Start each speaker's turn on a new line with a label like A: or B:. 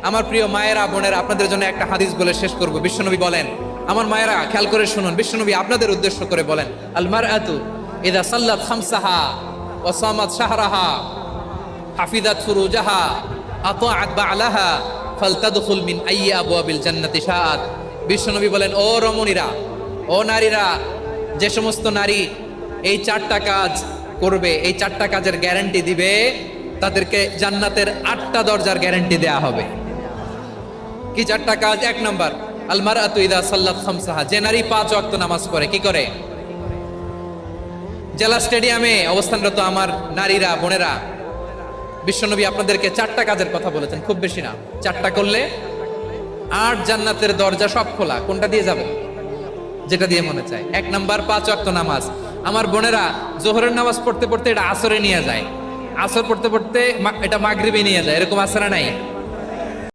A: আমার প্রিয় মায়েরা বোনেরা, আপনাদের জন্য একটা হাদিস বলে শেষ করব। বিশ্বনবী বলেন, আমার মায়েরা খেয়াল করে শুনুন, বিশ্বনবী আপনাদের উদ্দেশ্য করে বলেন, আল মারআতু ইযা সাল্লাত খামসাহা ওয়া সামাত শাহরাহা হাফিজাত ফুরুজাহা আতাআত বা'লাহা ফালতাদখুল মিন আইয়ি আবওয়াবিল জান্নাতি শাআত। বিশ্বনবী বলেন, ও রমণীরা, ও নারীরা, যে সমস্ত নারী এই চারটা কাজ করবে, এই চারটা কাজের গ্যারান্টি দিবে, তাদেরকে জান্নাতের 8টা দরজার গ্যারান্টি দেয়া হবে। কি চারটা কাজ? 1 নাম্বার, আল মারআতু ইযা সাল্লাত খামসাহা, যে নারী 5 ওয়াক্ত নামাজ পড়ে। কি করে? জেলা স্টেডিয়ামে অবস্থানরত আমার নারীরা বোনেরা, বিশ্বনবী আপনাদেরকে 4টা কাজের কথা বলেছেন, খুব বেশি না। 4টা করলে 8 জান্নাতের দরজা সব খোলা। কোনটা দিয়ে যাবে? যেটা দিয়ে মনে চায়। 1 নাম্বার 5 ওয়াক্ত নামাজ। আমার বোনেরা জোহরের নামাজ পড়তে পড়তে এটা আসরে নিয়ে যায়, আসর পড়তে পড়তে এটা মাগরিবে নিয়ে যায়, এরকম আসর নাই?